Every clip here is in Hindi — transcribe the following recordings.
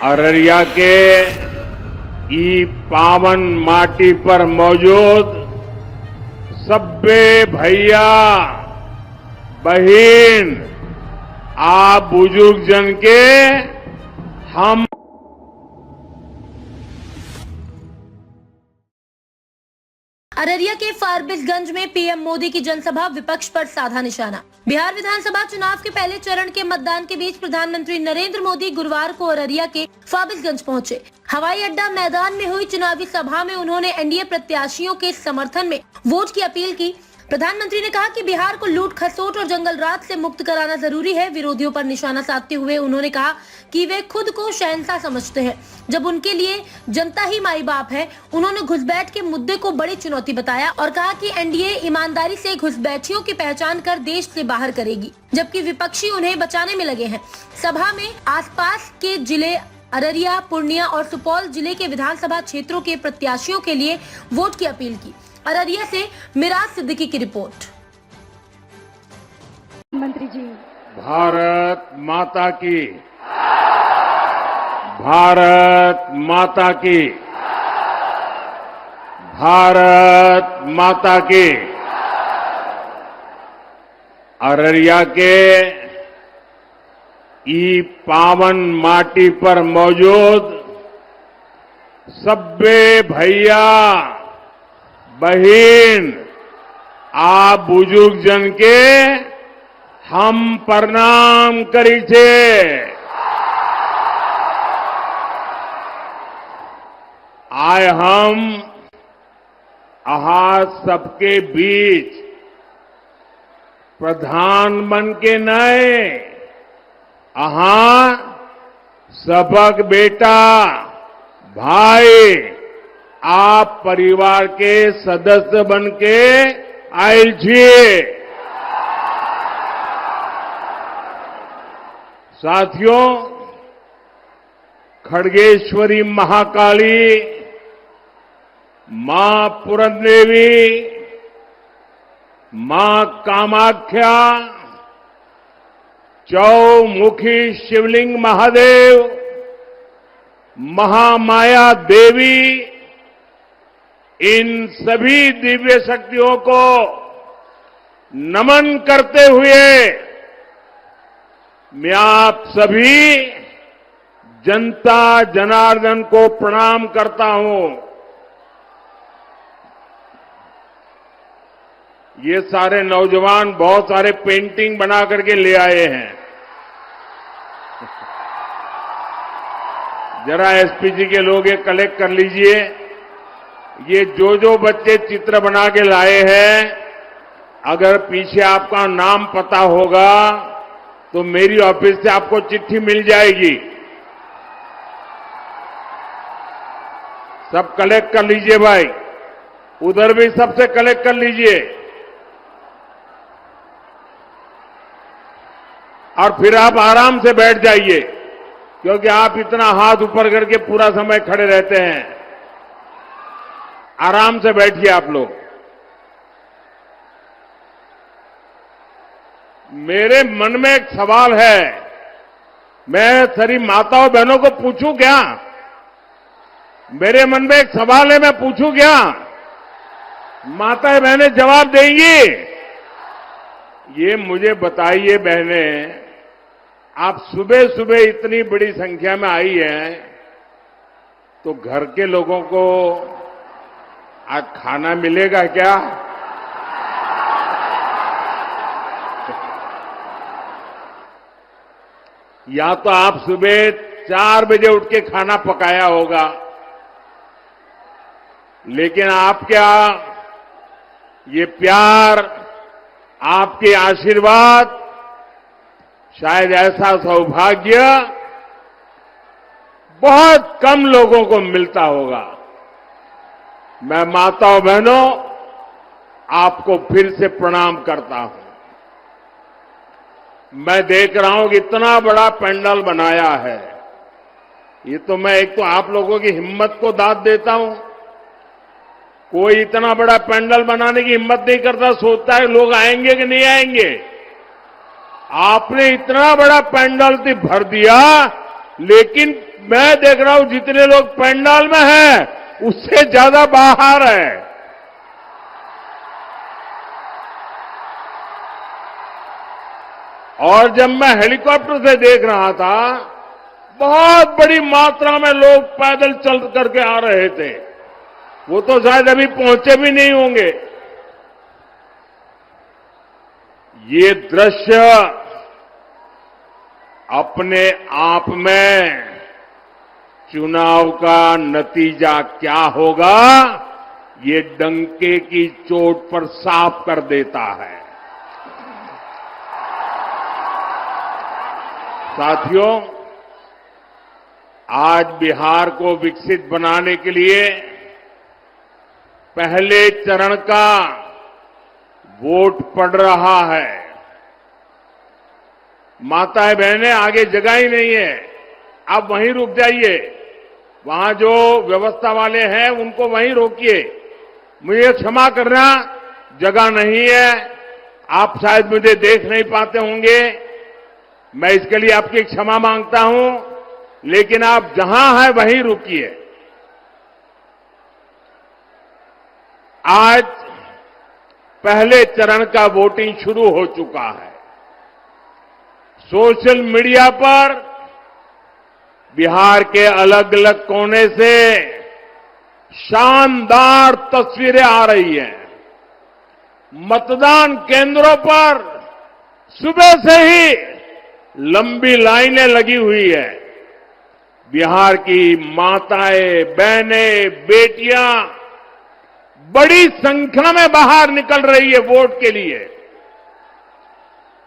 अररिया के ई पावन माटी पर मौजूद सब्बे भैया बहन आप बुजुर्ग जन के हम अररिया के फारबिसगंज में पीएम मोदी की जनसभा, विपक्ष पर साधा निशाना। बिहार विधानसभा चुनाव के पहले चरण के मतदान के बीच प्रधानमंत्री नरेंद्र मोदी गुरुवार को अररिया के फारबिसगंज पहुंचे। हवाई अड्डा मैदान में हुई चुनावी सभा में उन्होंने एनडीए प्रत्याशियों के समर्थन में वोट की अपील की। प्रधानमंत्री ने कहा कि बिहार को लूट खसोट और जंगल राज से मुक्त कराना जरूरी है। विरोधियों पर निशाना साधते हुए उन्होंने कहा कि वे खुद को शहंशाह समझते हैं, जब उनके लिए जनता ही माई बाप है। उन्होंने घुसपैठ के मुद्दे को बड़ी चुनौती बताया और कहा कि एनडीए ईमानदारी से घुसपैठियों की पहचान कर देश से बाहर करेगी, जबकि विपक्षी उन्हें बचाने में लगे हैं। सभा में आसपास के जिले अररिया, पूर्णिया और सुपौल जिले के विधानसभा क्षेत्रों के प्रत्याशियों के लिए वोट की अपील की। अररिया से मिराज सिद्दीकी की रिपोर्ट। मंत्री जी, भारत माता की, भारत माता की, भारत माता की। अररिया के ई पावन माटी पर मौजूद सब्बे भैया बहन आप बुजुर्ग जन के हम प्रणाम करी छे। आय हम अहाँ सबके बीच प्रधान बन के नए अहाँ सबक बेटा भाई आप परिवार के सदस्य बन के आयल छिए। साथियों, खड़गेश्वरी महाकाली, मां पूरनदेवी, मां कामाख्या, चौमुखी शिवलिंग महादेव, महामाया देवी, इन सभी दिव्य शक्तियों को नमन करते हुए मैं आप सभी जनता जनार्दन को प्रणाम करता हूं। ये सारे नौजवान बहुत सारे पेंटिंग बना करके ले आए हैं। जरा एसपीजी के लोग ये कलेक्ट कर लीजिए। ये जो बच्चे चित्र बना के लाए हैं, अगर पीछे आपका नाम पता होगा तो मेरी ऑफिस से आपको चिट्ठी मिल जाएगी। सब कलेक्ट कर लीजिए भाई, उधर भी सबसे कलेक्ट कर लीजिए और फिर आप आराम से बैठ जाइए, क्योंकि आप इतना हाथ ऊपर करके पूरा समय खड़े रहते हैं। आराम से बैठिए आप लोग। मेरे मन में एक सवाल है, मैं सारी माताओं बहनों को पूछूं क्या? मेरे मन में एक सवाल है, मैं पूछूं क्या? माताएं बहनें जवाब देंगी? ये मुझे बताइए बहनें, आप सुबह सुबह इतनी बड़ी संख्या में आई हैं, तो घर के लोगों को आज खाना मिलेगा क्या? या तो आप सुबह 4 बजे उठ के खाना पकाया होगा, लेकिन आप क्या ये प्यार, आपके आशीर्वाद, शायद ऐसा सौभाग्य बहुत कम लोगों को मिलता होगा। मैं माताओं बहनों आपको फिर से प्रणाम करता हूं। मैं देख रहा हूं कि इतना बड़ा पंडाल बनाया है। ये तो मैं एक तो आप लोगों की हिम्मत को दाद देता हूं। कोई इतना बड़ा पंडाल बनाने की हिम्मत नहीं करता, सोचता है लोग आएंगे कि नहीं आएंगे। आपने इतना बड़ा पंडाल भर दिया लेकिन मैं देख रहा हूं जितने लोग पंडाल में हैं उससे ज्यादा बाहर है। और जब मैं हेलीकॉप्टर से देख रहा था बहुत बड़ी मात्रा में लोग पैदल चल करके आ रहे थे। वो तो शायद अभी पहुंचे भी नहीं होंगे। ये दृश्य अपने आप में चुनाव का नतीजा क्या होगा ये डंके की चोट पर साफ कर देता है। साथियों, आज बिहार को विकसित बनाने के लिए पहले चरण का वोट पड़ रहा है। माताएं बहनें आगे जगह ही नहीं है, आप वहीं रुक जाइए। वहां जो व्यवस्था वाले हैं उनको वहीं रोकिए। मुझे क्षमा करना, जगह नहीं है, आप शायद मुझे देख नहीं पाते होंगे, मैं इसके लिए आपकी क्षमा मांगता हूं, लेकिन आप जहां हैं वहीं रुकिए। आज पहले चरण का वोटिंग शुरू हो चुका है। सोशल मीडिया पर बिहार के अलग अलग कोने से शानदार तस्वीरें आ रही हैं। मतदान केंद्रों पर सुबह से ही लंबी लाइनें लगी हुई है। बिहार की माताएं, बहनें, बेटियां बड़ी संख्या में बाहर निकल रही है वोट के लिए।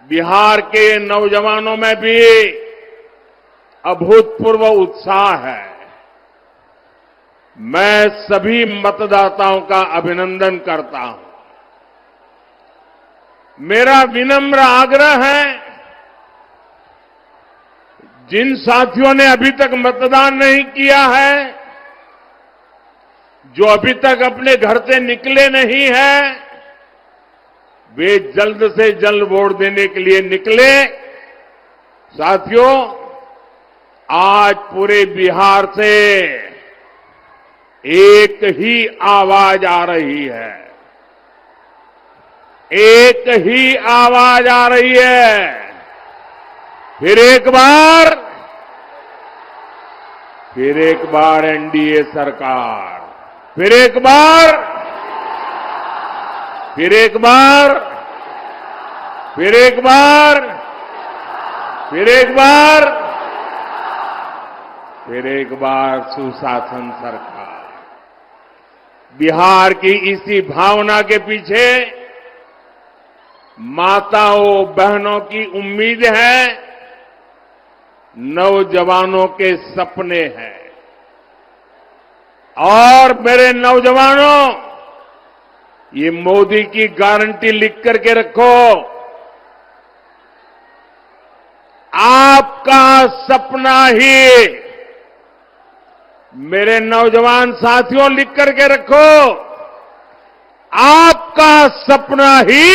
बिहार के नौजवानों में भी अभूतपूर्व उत्साह है। मैं सभी मतदाताओं का अभिनंदन करता हूं। मेरा विनम्र आग्रह है, जिन साथियों ने अभी तक मतदान नहीं किया है, जो अभी तक अपने घर से निकले नहीं हैं, वे जल्द से जल्द वोट देने के लिए निकले। साथियों, आज पूरे बिहार से एक ही आवाज आ रही है, एक ही आवाज आ रही है। फिर एक बार एनडीए सरकार, फिर एक बार सुशासन सरकार। बिहार की इसी भावना के पीछे माताओं बहनों की उम्मीद है, नौजवानों के सपने हैं। और मेरे नौजवानों, ये मोदी की गारंटी लिख करके रखो। आपका सपना ही, मेरे नौजवान साथियों लिख करके रखो, आपका सपना ही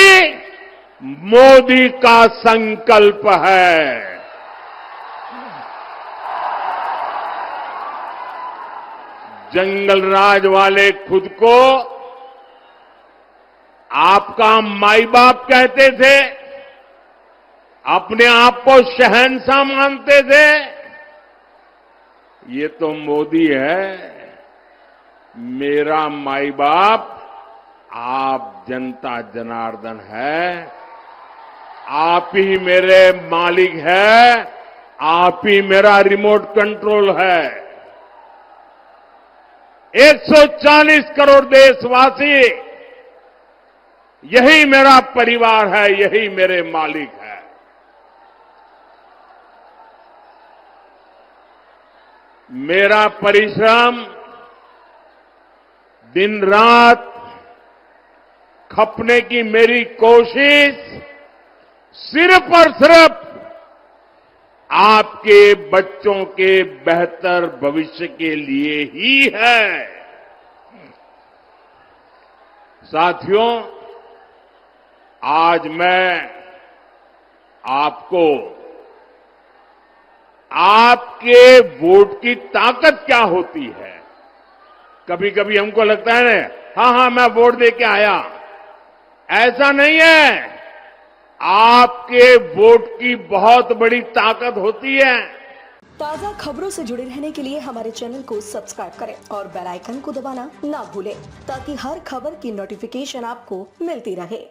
मोदी का संकल्प है। जंगल राज वाले खुद को आपका माई बाप कहते थे, अपने आप को शहंशाह मानते थे। ये तो मोदी है, मेरा माई बाप आप जनता जनार्दन है, आप ही मेरे मालिक है, आप ही मेरा रिमोट कंट्रोल है। 140 करोड़ देशवासी, यही मेरा परिवार है, यही मेरे मालिक है। मेरा परिश्रम दिन रात खपने की मेरी कोशिश सिर्फ और सिर्फ आपके बच्चों के बेहतर भविष्य के लिए ही है। साथियों, आज मैं आपको आपके वोट की ताकत क्या होती है। कभी कभी हमको लगता है ना, हाँ मैं वोट दे के आया, ऐसा नहीं है। आपके वोट की बहुत बड़ी ताकत होती है। ताज़ा खबरों से जुड़े रहने के लिए हमारे चैनल को सब्सक्राइब करें और बेल आइकन को दबाना ना भूलें ताकि हर खबर की नोटिफिकेशन आपको मिलती रहे।